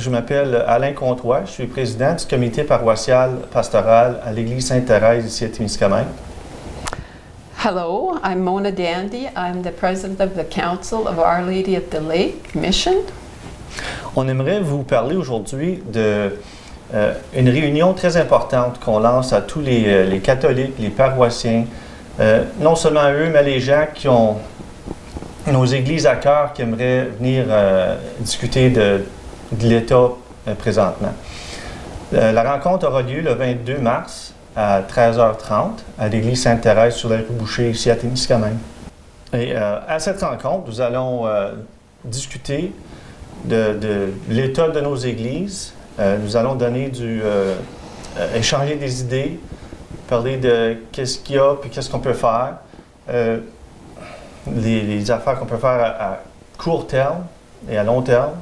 je m'appelle Alain Comtois, je suis président du comité paroissial pastoral à l'Église Sainte-Thérèse ici à Témiscamingue. Hello, I'm Mona Dandy. I'm the president of the Council of Our Lady of the Lake Mission. On aimerait vous parler aujourd'hui de une réunion très importante qu'on lance à tous les catholiques, les paroissiens, non seulement à eux, mais les gens qui ont nos églises à cœur, qui aimeraient venir discuter de l'État présentement. La rencontre aura lieu le 22 mars à 13h30 à l'église Sainte-Thérèse sur la rue Boucher, ici à Témiscamingue. Et à cette rencontre, nous allons discuter de l'état de nos églises. Nous allons donner échanger des idées, parler de qu'est-ce qu'il y a puis qu'est-ce qu'on peut faire, les affaires qu'on peut faire à court terme et à long terme.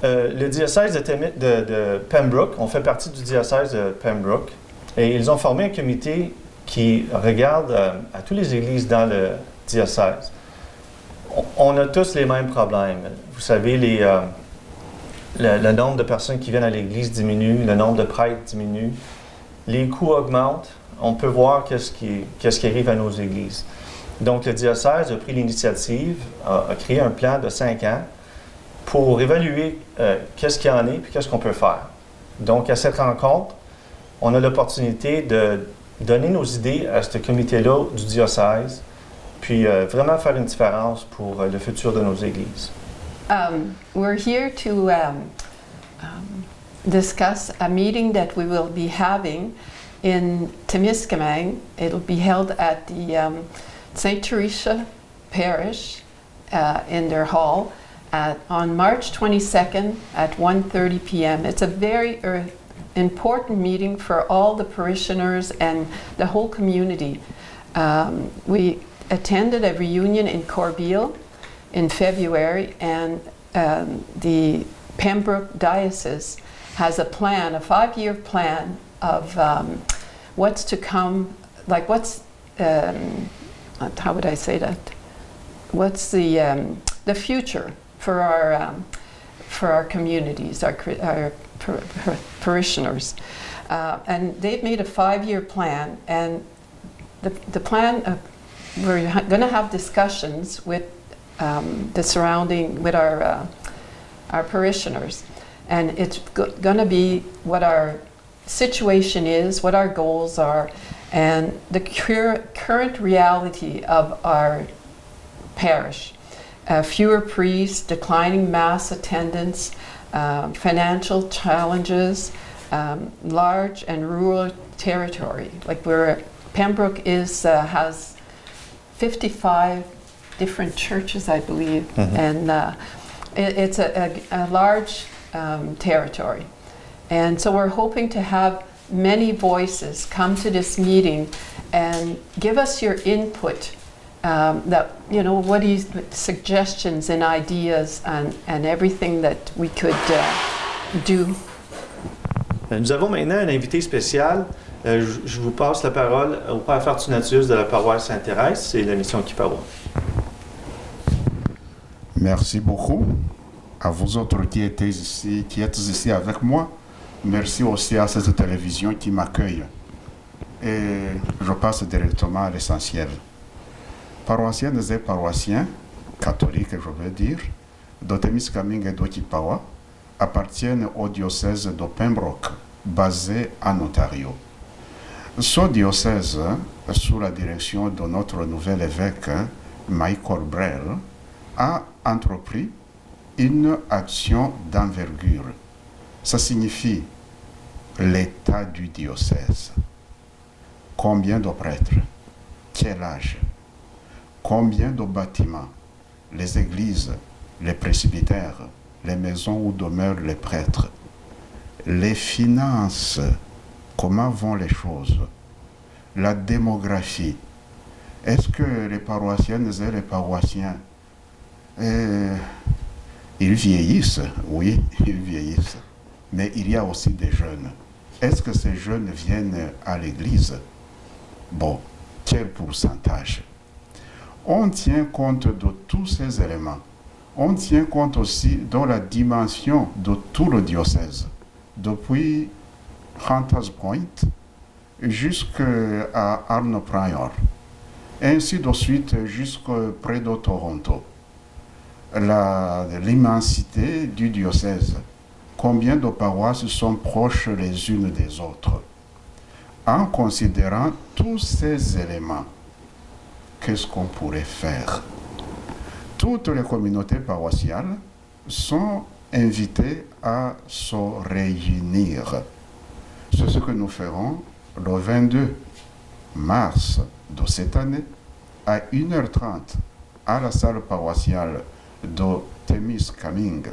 Le diocèse de Pembroke, on fait partie du diocèse de Pembroke, et ils ont formé un comité qui regarde à toutes les églises dans le diocèse. On a tous les mêmes problèmes. Vous savez, le nombre de personnes qui viennent à l'église diminue, le nombre de prêtres diminue, les coûts augmentent. On peut voir qu'est-ce qui arrive à nos églises. Donc, le diocèse a pris l'initiative, a créé un plan de 5 ans pour évaluer qu'est-ce qu'il y en est et qu'est-ce qu'on peut faire. Donc, à cette rencontre, on a l'opportunité de donner nos idées à ce comité-là du diocèse, puis vraiment faire une différence pour le futur de nos églises. We're here to discuss a meeting that we will be having in Témiscamingue. It'll be held at the St. Teresa Parish in their hall on March 22nd at 1:30 p.m. It's a very important meeting for all the parishioners and the whole community. We attended a reunion in Corbeil in February, and the Pembroke Diocese has a plan, a 5-year plan of what's to come, like how would I say that? What's the future for our communities, our parishioners, and they've made a 5-year plan, and the plan we're going to have discussions with with our parishioners, and it's going to be what our situation is, what our goals are, and the current reality of our parish. Fewer priests, declining mass attendance, financial challenges, large and rural territory. Like Pembroke has 55 different churches, I believe, and it's a large territory. And so we're hoping to have many voices come to this meeting and give us your input. Suggestions and ideas and everything that we could do. Nous avons maintenant un invité spécial. Je vous passe la parole au Père Fortunatus de la paroisse Sainte-Thérèse. C'est la mission qui parle. Merci beaucoup à vous autres qui êtes ici avec moi. Merci aussi à cette télévision qui m'accueille. Et je passe directement à l'essentiel. Paroissiennes et paroissiens, catholiques je veux dire, de Témiscamingue et d'Okipawa, appartiennent au diocèse de Pembroke, basé en Ontario. Ce diocèse, sous la direction de notre nouvel évêque, Michael Brel, a entrepris une action d'envergure. Ça signifie l'état du diocèse. Combien de prêtres? Quel âge? Combien de bâtiments? Les églises, les presbytères, les maisons où demeurent les prêtres? Les finances, comment vont les choses? La démographie. Est-ce que les paroissiennes et les paroissiens, ils vieillissent? Oui, ils vieillissent. Mais il y a aussi des jeunes. Est-ce que ces jeunes viennent à l'église? Bon, quel pourcentage? On tient compte de tous ces éléments on tient compte aussi de la dimension de tout le diocèse, depuis Hunters Point jusqu'à Arno Prior, ainsi de suite jusqu'à près de Toronto. L'immensité du diocèse, combien de paroisses sont proches les unes des autres. En considérant tous ces éléments, qu'est-ce qu'on pourrait faire? Toutes les communautés paroissiales sont invitées à se réunir. C'est ce que nous ferons le 22 mars de cette année à 1h30 à la salle paroissiale de Témiscamingue.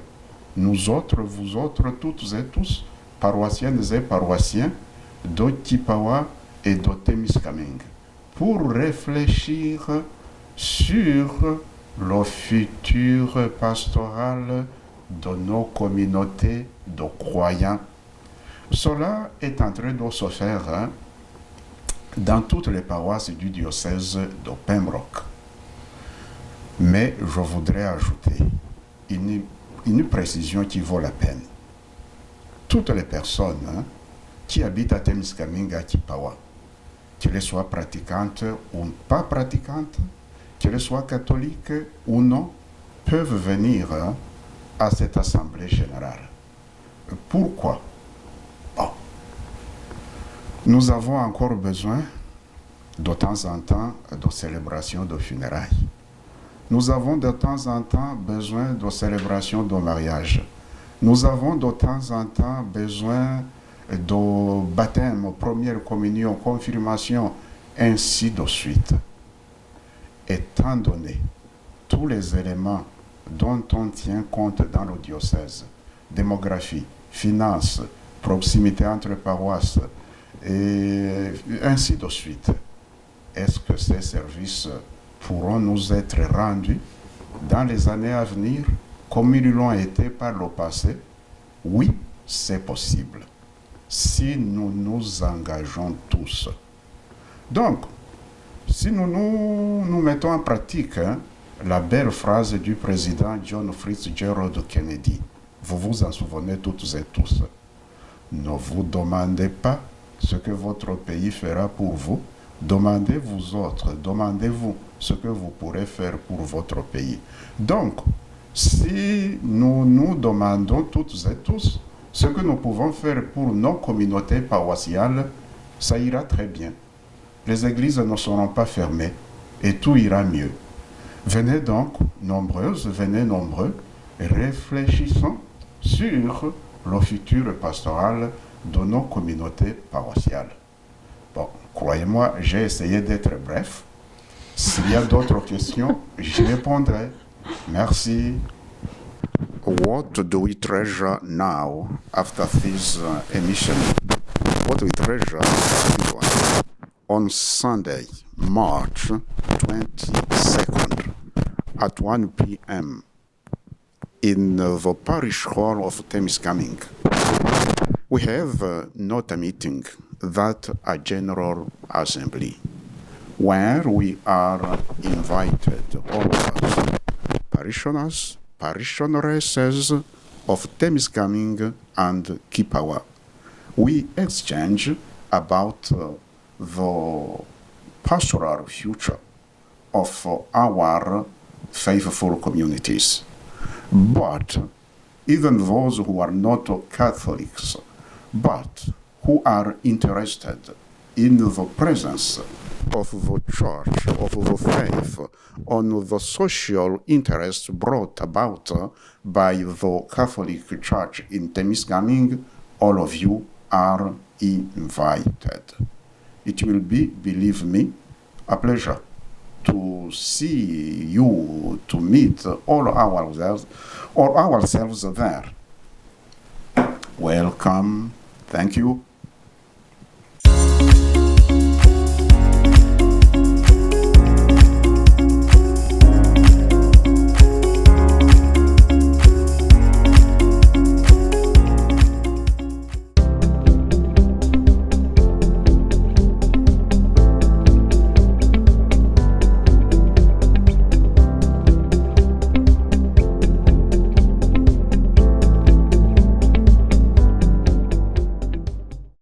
Nous autres, vous autres, toutes et tous, paroissiennes et paroissiens de Tipawa et de Témiscamingue, pour réfléchir sur le futur pastoral de nos communautés de croyants. Cela est en train de se faire dans toutes les paroisses du diocèse de Pembroke. Mais je voudrais ajouter une précision qui vaut la peine. Toutes les personnes qui habitent à Témiscamingue, à Tipawa, qu'elles soient pratiquantes ou pas pratiquantes, qu'elles soient catholiques ou non, peuvent venir à cette assemblée générale. Pourquoi? Bon. Nous avons encore besoin de temps en temps de célébrations de funérailles. Nous avons de temps en temps besoin de célébrations de mariage. Nous avons de temps en temps besoin de baptême, première communion, confirmation, ainsi de suite. Étant donné tous les éléments dont on tient compte dans le diocèse, démographie, finances, proximité entre paroisses, et ainsi de suite, est-ce que ces services pourront nous être rendus dans les années à venir comme ils l'ont été par le passé? Oui, c'est possible, si nous nous engageons tous. Donc, si nous mettons en pratique la belle phrase du président John Fitzgerald Kennedy, vous vous en souvenez toutes et tous, ne vous demandez pas ce que votre pays fera pour vous, demandez vous autres, demandez-vous ce que vous pourrez faire pour votre pays. Donc, si nous nous demandons toutes et tous ce que nous pouvons faire pour nos communautés paroissiales, ça ira très bien. Les églises ne seront pas fermées et tout ira mieux. Venez donc, nombreuses, venez nombreux, et réfléchissons sur le futur pastoral de nos communautés paroissiales. Bon, croyez-moi, j'ai essayé d'être bref. S'il y a d'autres questions, j'y répondrai. Merci. What do we treasure now after this emission? What we treasure on Sunday, March 22nd at 1 p.m. in the parish hall of Témiscamingue. We have not a meeting, but a general assembly, where we are invited, all of us, parishioners, parishoneresses of Témiscamingue and Kipawa. We exchange about the pastoral future of our faithful communities. But even those who are not Catholics, but who are interested in the presence of the Church, of the faith, on the social interests brought about by the Catholic Church in Témiscamingue, all of you are invited. It will be, believe me, a pleasure to see you, to meet all ourselves there. Welcome. Thank you.